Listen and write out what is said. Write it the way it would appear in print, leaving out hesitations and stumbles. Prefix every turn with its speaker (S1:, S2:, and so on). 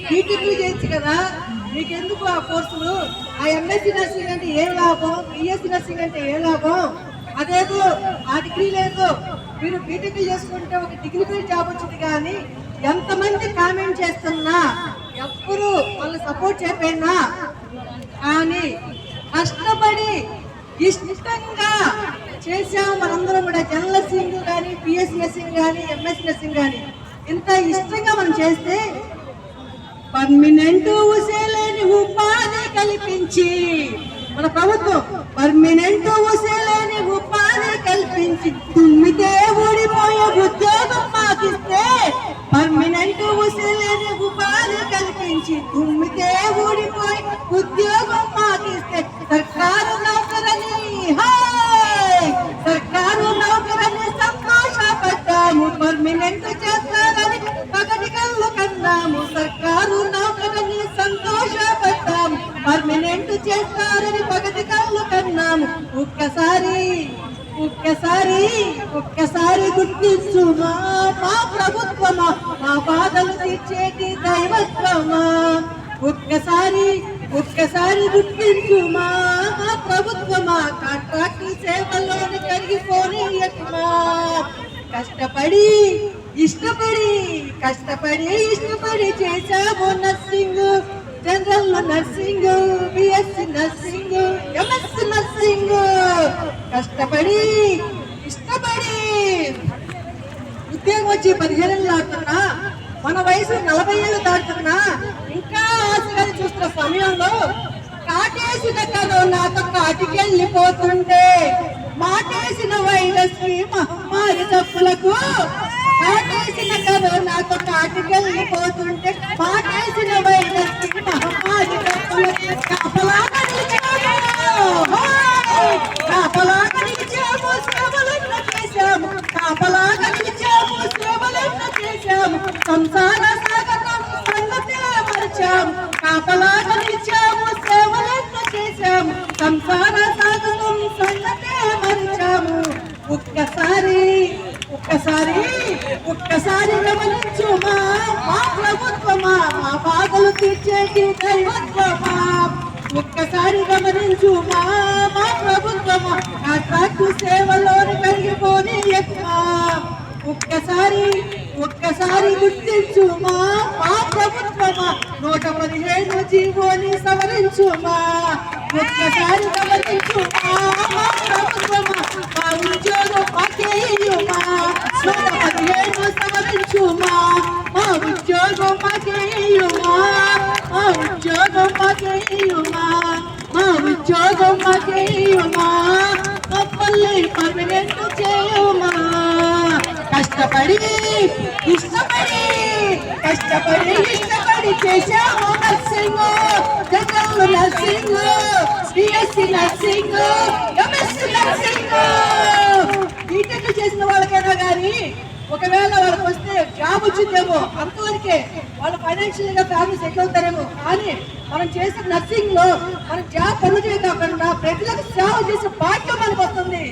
S1: బీటెక్లు చేయొచ్చు కదా, నీకెందుకు ఆ కోర్సులు? ఆ ఎంఎస్సీ నర్సింగ్ అంటే ఏం లాభం, బిఎస్సీ నర్సింగ్ అంటే ఏం లాభం? అదేదో ఆ డిగ్రీ లేదు, మీరు బీటెక్లు చేసుకుంటే ఒక డిగ్రీ జాబ్ వచ్చింది. కానీ ఎంతమంది కామెంట్ చేస్తున్నా ఎవ్వరు వాళ్ళు సపోర్ట్ చేయకపోయినా కానీ కష్టపడి ఇష్టంగా చేసాము మనందరం కూడా. జనరల్ నర్సింగ్ కానీ, బిఎస్సీ నర్సింగ్ కానీ, ఎంఎస్సీ నర్సింగ్ కానీ ఇంత ఇష్టంగా మనం చేస్తే పర్మనెంట్ ఉసేలేని ఉపాధి కల్పించి మన ప్రభుత్వం పర్మనెంట్ ఉసేలేని ఉపాధి కల్పించి తుమ్మితే ఊడిపోయే ఉద్యోగం మాకిస్తే, పర్మనెంట్ ఉసేలేని ఉపాధి కల్పించి తుమ్మితే ఊడిపోయే ఉద్యోగం మాకిస్తే సర్కారు నౌకరని సర్కారు నౌకరని సంతోషపడ్డాము. పర్మనెంట్ చేస్తారని పగటి కళ్ళు కన్నాము. సర్కారు నౌకరని సంతోషపడ్డాము. పర్మనెంట్ చేస్తారని పగటి కళ్ళు కన్నాము. ఒక్కసారి గుర్తించుమా మా ప్రభుత్వమా, మా బాధలు తీర్చేటి దైవత్వమా. ఒక్కసారి గుర్తించుమా మా ప్రభుత్వమా, కాంట్రాక్ట్ సేవల్లోని కరిగిపోనీయకుమా. కష్టపడి ఇష్టపడి చేశాము nursing, general nursing, BSc nursing, MSc nursing. కష్టపడి ఉద్యోగం వచ్చి 15 ఏళ్ళు దాటుతున్నా, మన వయసు 40 ఏళ్ళు దాటుతున్నా ఇంకా ఆశగా చూస్తున్న సమయంలో కాటేసిన కరోనాతో కాటికెళ్ళిపోతుండే, మాటేసిన వైరస్ మహమ్మారి తప్పులకు కాటేసిన కరోనాతో కాటికెళ్ళిపోతుంటే, మాటేసిన వైరస్ మహమ్మారి తప్పులకు కాపలాగా నిలిచాము, సేవలను చేశాము. కాపలాగా నిలిచాము, సేవలను చేశాము. సంసార సాగరం సంగతే మరిచాము. కాపలాగా నిలిచాము, సేవలను చేశాము. సంసార సాగరం సంగతే మరిచాము. ఒక్కసారి గమనించుమా మా ప్రభుత్వమా, మా బాధలు తీర్చేటి దైవత్వమా. ఒక్కసారి గమనించుమా మా ప్రభుత్వమా, కాంట్రాక్టు సేవలోని కలిగిపోని ఎక్కువా. ఒక్కసారి గుర్తించుమా మా ప్రభుత్వమా, 115 జీవోని సవరించుమా. ఒక్కసారి గమనించుమా మా ప్రభుత్వమా, మా ఉద్యోగం మాకేయుమా. 115 సవరించుమా, మా ఉద్యోగం మాకేయుమా. మా ఉద్యోగం మాకేయుమా. మమ్మల్ని పర్మనెంట్ చేయుమా. కష్టపడి చేశాము nursing, general nursing, BSc nursing, MSc nursing. BTech చేసిన వాళ్ళకైనా కానీ ఒకవేళ వాళ్ళకి వస్తే జాబ్ వచ్చిందేమో, అంతవరకే వాళ్ళు ఫైనాన్షియల్ గా ఫ్యామిలీ సెటిల్ అవుతారేమో. కానీ మనం చేసిన నర్సింగ్ లో మనం జాబ్ పనులు కాకుండా ప్రజలకు సేవ చేసే భాగ్యం మనకు వస్తుంది.